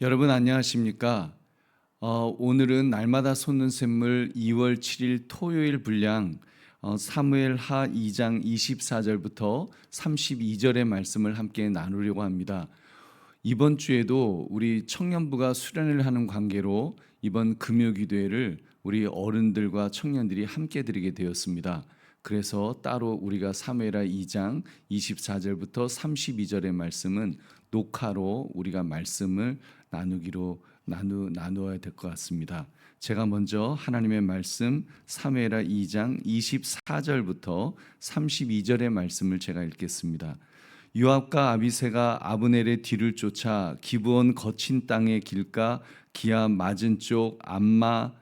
여러분 안녕하십니까? 오늘은 날마다 솟는 샘물 2월 7일 토요일 분량 사무엘하 2장 24절부터 32절의 말씀을 함께 나누려고 합니다. 이번 주에도 우리 청년부가 수련을 하는 관계로 이번 금요기도회를 우리 어른들과 청년들이 함께 드리게 되었습니다. 그래서 따로 우리가 사무엘하 2장 24절부터 32절의 말씀은 녹화로 우리가 말씀을 나누어야 될 것 같습니다. 제가 먼저 하나님의 말씀 사무엘하 2장 24절부터 32절의 말씀을 제가 읽겠습니다. 요압과 아비새가 아브넬의 뒤를 쫓아 기브온 거친 땅의 길가 기압 맞은 쪽 암마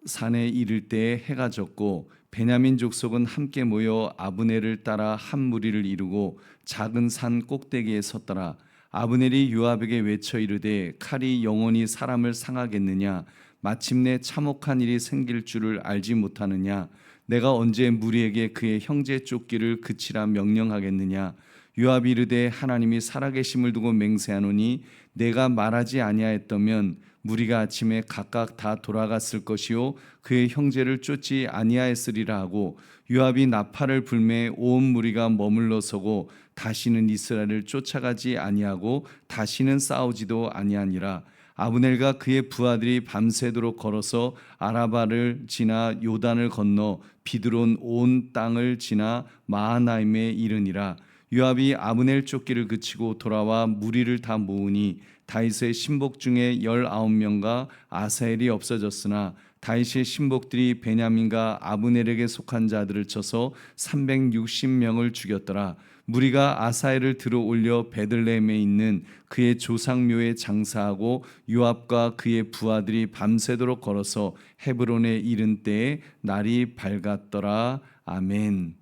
산에 이를 때에 해가 졌고 베냐민 족속은 함께 모여 아브넬을 따라 한 무리를 이루고 작은 산 꼭대기에 섰더라. 아브넬이 요압에게 외쳐 이르되 칼이 영원히 사람을 상하겠느냐? 마침내 참혹한 일이 생길 줄을 알지 못하느냐? 내가 언제 무리에게 그의 형제 쫓기를 그치라 명령하겠느냐? 요압이 이르되 하나님이 살아계심을 두고 맹세하노니 내가 말하지 아니하였다면 무리가 아침에 각각 다 돌아갔을 것이요 그의 형제를 쫓지 아니하였으리라 하고 요압이 나팔을 불매 온 무리가 머물러 서고 다시는 이스라엘을 쫓아가지 아니하고 다시는 싸우지도 아니하니라. 아브넬과 그의 부하들이 밤새도록 걸어서 아라바를 지나 요단을 건너 비드론 온 땅을 지나 마하나임에 이르니라. 요압이 아브넬 쫓기를 그치고 돌아와 무리를 다 모으니 다윗의 신복 중에 19명과 아사엘이 없어졌으나 다윗의 신복들이 베냐민과 아브넬에게 속한 자들을 쳐서 360명을 죽였더라. 무리가 아사엘을 들어 올려 베들레헴에 있는 그의 조상묘에 장사하고 요압과 그의 부하들이 밤새도록 걸어서 헤브론에 이른 때에 날이 밝았더라. 아멘.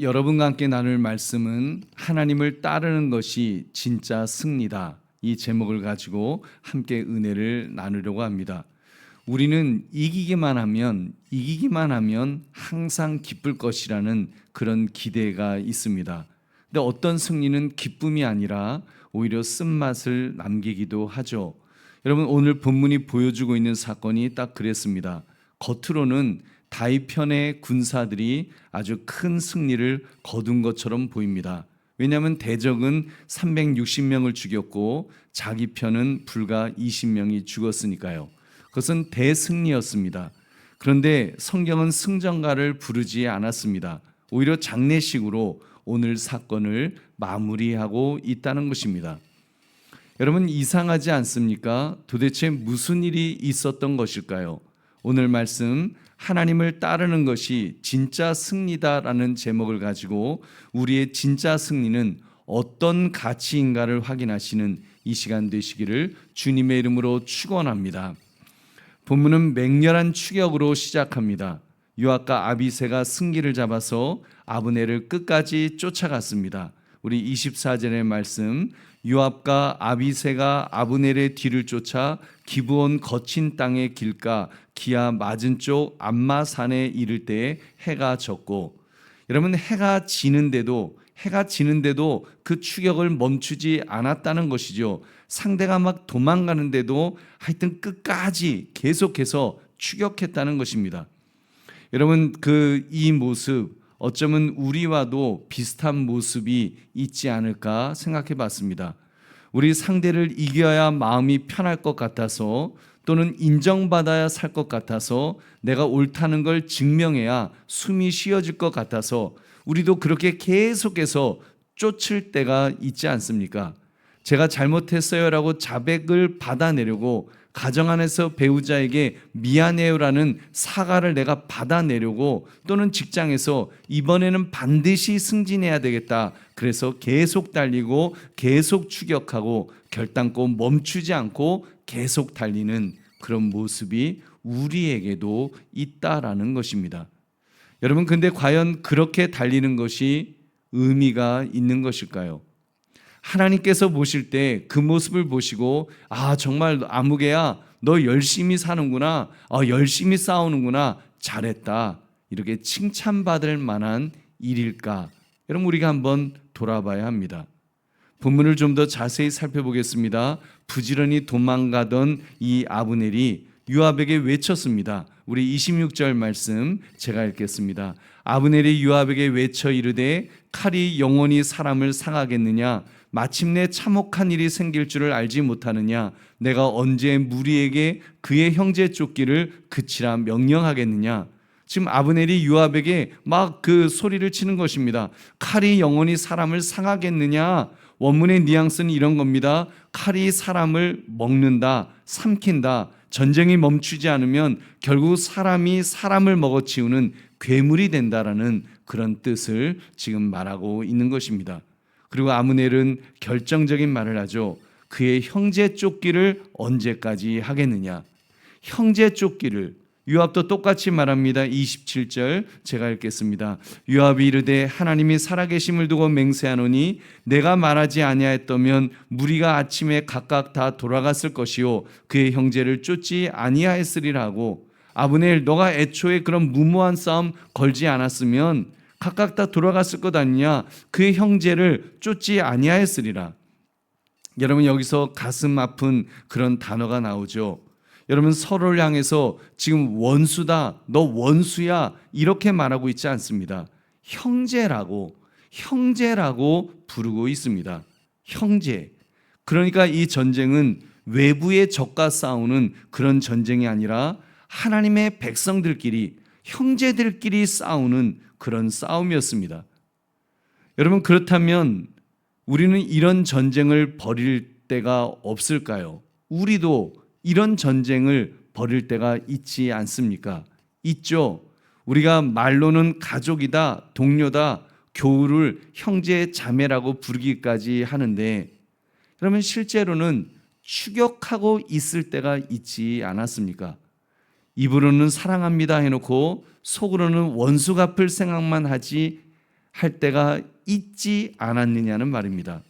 여러분과 함께 나눌 말씀은 하나님을 따르는 것이 진짜 승리다. 이 제목을 가지고 함께 은혜를 나누려고 합니다. 우리는 이기기만 하면 항상 기쁠 것이라는 그런 기대가 있습니다. 근데 어떤 승리는 기쁨이 아니라 오히려 쓴맛을 남기기도 하죠. 여러분 오늘 본문이 보여주고 있는 사건이 딱 그랬습니다. 겉으로는 다윗 편의 군사들이 아주 큰 승리를 거둔 것처럼 보입니다. 왜냐하면 대적은 360명을 죽였고 자기 편은 불과 20명이 죽었으니까요. 그것은 대승리였습니다. 그런데 성경은 승전가를 부르지 않았습니다. 오히려 장례식으로 오늘 사건을 마무리하고 있다는 것입니다. 여러분 이상하지 않습니까? 도대체 무슨 일이 있었던 것일까요? 오늘 말씀 하나님을 따르는 것이 진짜 승리다라는 제목을 가지고 우리의 진짜 승리는 어떤 가치인가를 확인하시는 이 시간 되시기를 주님의 이름으로 축원합니다. 본문은 맹렬한 추격으로 시작합니다. 요압과 아비새가 승기를 잡아서 아브넬을 끝까지 쫓아갔습니다. 우리 24절의 말씀, 요압과 아비새가 아브넬의 뒤를 쫓아 기브온 거친 땅의 길가 기압 맞은 쪽 암마산에 이를 때에 해가 졌고, 여러분 해가 지는데도 그 추격을 멈추지 않았다는 것이죠. 상대가 막 도망가는데도 하여튼 끝까지 계속해서 추격했다는 것입니다. 여러분 이 모습 어쩌면 우리와도 비슷한 모습이 있지 않을까 생각해 봤습니다. 우리 상대를 이겨야 마음이 편할 것 같아서 또는 인정받아야 살 것 같아서 내가 옳다는 걸 증명해야 숨이 쉬어질 것 같아서 우리도 그렇게 계속해서 쫓을 때가 있지 않습니까? 제가 잘못했어요라고 자백을 받아내려고 가정 안에서 배우자에게 미안해요라는 사과를 내가 받아내려고 또는 직장에서 이번에는 반드시 승진해야 되겠다. 그래서 계속 달리고 계속 추격하고 결단코 멈추지 않고 계속 달리는 그런 모습이 우리에게도 있다라는 것입니다. 여러분 근데 과연 그렇게 달리는 것이 의미가 있는 것일까요? 하나님께서 보실 때 그 모습을 보시고 정말 아무개야 너 열심히 사는구나, 열심히 싸우는구나, 잘했다 이렇게 칭찬받을 만한 일일까? 여러분 우리가 한번 돌아봐야 합니다. 본문을 좀 더 자세히 살펴보겠습니다. 부지런히 도망가던 이 아브넬이 요압에게 외쳤습니다. 우리 26절 말씀 제가 읽겠습니다. 아브넬이 요압에게 외쳐 이르되 칼이 영원히 사람을 상하겠느냐? 마침내 참혹한 일이 생길 줄을 알지 못하느냐? 내가 언제 무리에게 그의 형제 쫓기를 그치라 명령하겠느냐? 지금 아브넬이 요압에게 막 그 소리를 치는 것입니다. 칼이 영원히 사람을 상하겠느냐? 원문의 뉘앙스는 이런 겁니다. 칼이 사람을 먹는다, 삼킨다. 전쟁이 멈추지 않으면 결국 사람이 사람을 먹어치우는 괴물이 된다라는 그런 뜻을 지금 말하고 있는 것입니다. 그리고 아브넬은 결정적인 말을 하죠. 그의 형제 쫓기를 언제까지 하겠느냐? 형제 쫓기를. 요압도 똑같이 말합니다. 27절 제가 읽겠습니다. 요압이 이르되 하나님이 살아계심을 두고 맹세하노니 내가 말하지 아니하였다면 무리가 아침에 각각 다 돌아갔을 것이요 그의 형제를 쫓지 아니하였으리라 하고, 아브넬 너가 애초에 그런 무모한 싸움 걸지 않았으면 각각 다 돌아갔을 것 아니냐? 그의 형제를 쫓지 아니하였으리라. 여러분, 여기서 가슴 아픈 그런 단어가 나오죠. 여러분, 서로를 향해서 지금 원수다, 너 원수야 이렇게 말하고 있지 않습니다. 형제라고 부르고 있습니다. 형제. 그러니까 이 전쟁은 외부의 적과 싸우는 그런 전쟁이 아니라 하나님의 백성들끼리, 형제들끼리 싸우는 그런 싸움이었습니다. 여러분, 그렇다면 우리는 이런 전쟁을 벌일 때가 없을까요? 우리도 이런 전쟁을 벌일 때가 있지 않습니까? 있죠. 우리가 말로는 가족이다, 동료다, 교우를 형제 자매라고 부르기까지 하는데, 그러면 실제로는 추격하고 있을 때가 있지 않았습니까? 입으로는 사랑합니다 해놓고 속으로는 원수 갚을 생각만 할 때가 있지 않았느냐는 말입니다.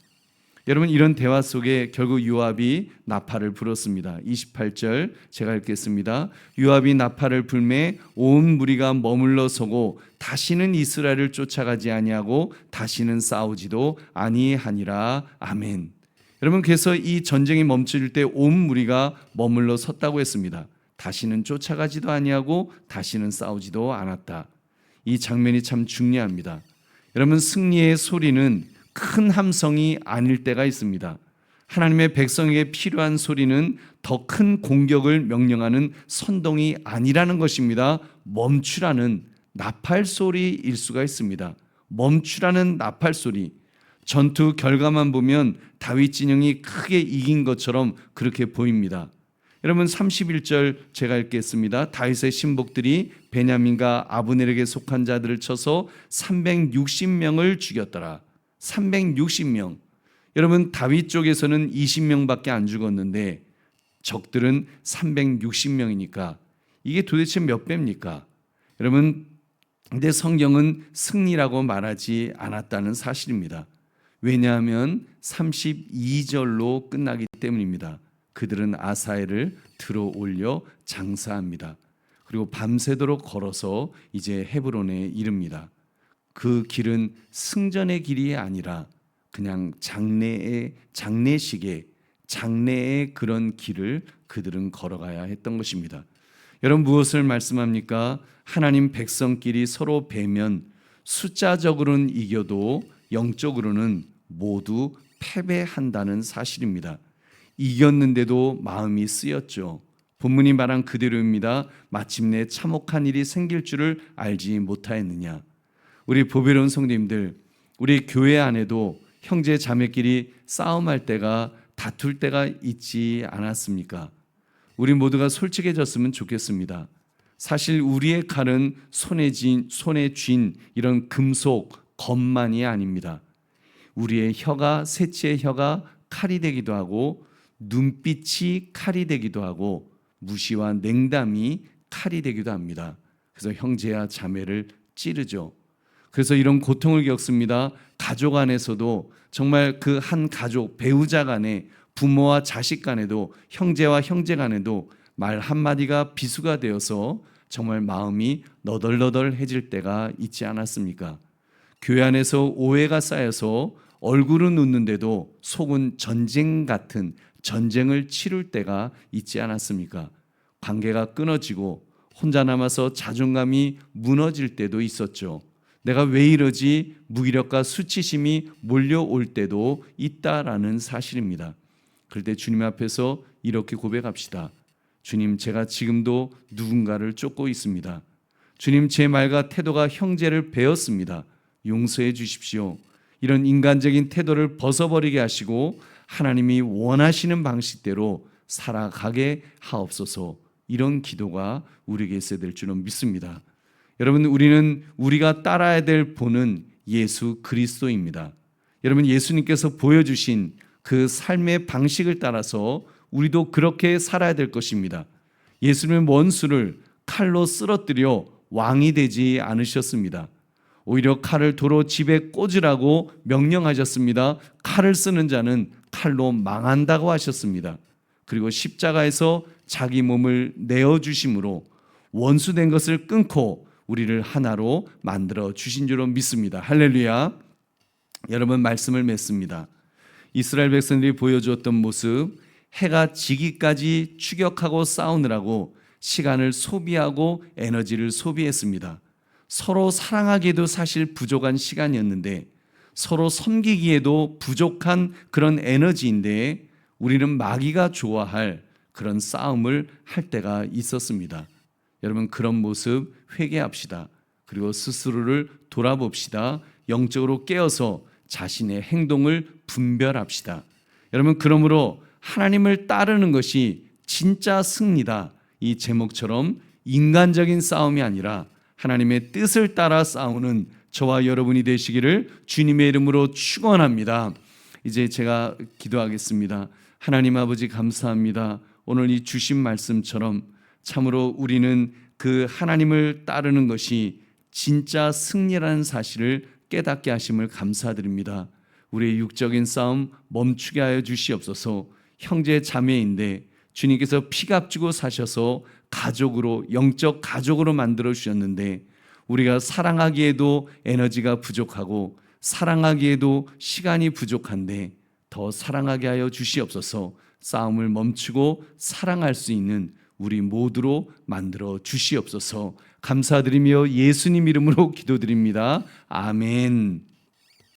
여러분, 이런 대화 속에 결국 요압이 나팔을 불었습니다. 28절 제가 읽겠습니다. 요압이 나팔을 불매 온 무리가 머물러 서고 다시는 이스라엘을 쫓아가지 아니하고 다시는 싸우지도 아니하니라. 아멘. 여러분, 그래서 이 전쟁이 멈출 때 온 무리가 머물러 섰다고 했습니다. 다시는 쫓아가지도 아니하고 다시는 싸우지도 않았다. 이 장면이 참 중요합니다. 여러분, 승리의 소리는 큰 함성이 아닐 때가 있습니다. 하나님의 백성에게 필요한 소리는 더 큰 공격을 명령하는 선동이 아니라는 것입니다. 멈추라는 나팔 소리일 수가 있습니다. 멈추라는 나팔 소리. 전투 결과만 보면 다윗 진영이 크게 이긴 것처럼 그렇게 보입니다. 여러분, 31절 제가 읽겠습니다. 다윗의 신복들이 베냐민과 아브넬에게 속한 자들을 쳐서 360명을 죽였더라. 360명. 여러분, 다윗 쪽에서는 20명밖에 안 죽었는데 적들은 360명이니까 이게 도대체 몇 배입니까? 여러분, 근데 성경은 승리라고 말하지 않았다는 사실입니다. 왜냐하면 32절로 끝나기 때문입니다. 그들은 아사엘을 들어 올려 장사합니다. 그리고 밤새도록 걸어서 이제 헤브론에 이릅니다. 그 길은 승전의 길이 아니라 그냥 장례식의 그런 길을 그들은 걸어가야 했던 것입니다. 여러분, 무엇을 말씀합니까? 하나님 백성끼리 서로 배면 숫자적으로는 이겨도 영적으로는 모두 패배한다는 사실입니다. 이겼는데도 마음이 쓰였죠. 본문이 말한 그대로입니다. 마침내 참혹한 일이 생길 줄을 알지 못하였느냐. 우리 보배로운 성도님들, 우리 교회 안에도 형제 자매끼리 싸움할 때가, 다툴 때가 있지 않았습니까? 우리 모두가 솔직해졌으면 좋겠습니다. 사실 우리의 칼은 손에 쥔 이런 금속 검만이 아닙니다. 우리의 혀가, 새치의 혀가 칼이 되기도 하고, 눈빛이 칼이 되기도 하고, 무시와 냉담이 칼이 되기도 합니다. 그래서 형제와 자매를 찌르죠. 그래서 이런 고통을 겪습니다. 가족 안에서도 정말 그 한 가족, 배우자 간에, 부모와 자식 간에도, 형제와 형제 간에도 말 한마디가 비수가 되어서 정말 마음이 너덜너덜해질 때가 있지 않았습니까? 교회 안에서 오해가 쌓여서 얼굴은 웃는데도 속은 전쟁 같은 전쟁을 치룰 때가 있지 않았습니까? 관계가 끊어지고 혼자 남아서 자존감이 무너질 때도 있었죠. 내가 왜 이러지? 무기력과 수치심이 몰려올 때도 있다라는 사실입니다. 그럴 때 주님 앞에서 이렇게 고백합시다. 주님, 제가 지금도 누군가를 쫓고 있습니다. 주님, 제 말과 태도가 형제를 베었습니다. 용서해 주십시오. 이런 인간적인 태도를 벗어버리게 하시고 하나님이 원하시는 방식대로 살아가게 하옵소서. 이런 기도가 우리에게 있어야 될 줄은 믿습니다. 여러분, 우리가 따라야 될 본은 예수 그리스도입니다. 여러분, 예수님께서 보여주신 그 삶의 방식을 따라서 우리도 그렇게 살아야 될 것입니다. 예수님은 원수를 칼로 쓰러뜨려 왕이 되지 않으셨습니다. 오히려 칼을 도로 집에 꽂으라고 명령하셨습니다. 칼을 쓰는 자는 칼로 망한다고 하셨습니다. 그리고 십자가에서 자기 몸을 내어주심으로 원수된 것을 끊고 우리를 하나로 만들어 주신 줄로 믿습니다. 할렐루야. 여러분, 말씀을 맺습니다. 이스라엘 백성들이 보여주었던 모습, 해가 지기까지 추격하고 싸우느라고 시간을 소비하고 에너지를 소비했습니다. 서로 사랑하기에도 사실 부족한 시간이었는데, 서로 섬기기에도 부족한 그런 에너지인데, 우리는 마귀가 좋아할 그런 싸움을 할 때가 있었습니다. 여러분, 그런 모습 회개합시다. 그리고 스스로를 돌아봅시다. 영적으로 깨어서 자신의 행동을 분별합시다. 여러분, 그러므로 하나님을 따르는 것이 진짜 승리다. 이 제목처럼 인간적인 싸움이 아니라 하나님의 뜻을 따라 싸우는 저와 여러분이 되시기를 주님의 이름으로 축원합니다. 이제 제가 기도하겠습니다. 하나님 아버지, 감사합니다. 오늘 이 주신 말씀처럼 참으로 우리는 그 하나님을 따르는 것이 진짜 승리라는 사실을 깨닫게 하심을 감사드립니다. 우리의 육적인 싸움 멈추게 하여 주시옵소서. 형제 자매인데 주님께서 피값주고 사셔서 가족으로, 영적 가족으로 만들어 주셨는데, 우리가 사랑하기에도 에너지가 부족하고 사랑하기에도 시간이 부족한데 더 사랑하게 하여 주시옵소서. 싸움을 멈추고 사랑할 수 있는 우리 모두로 만들어 주시옵소서. 감사드리며 예수님 이름으로 기도드립니다. 아멘.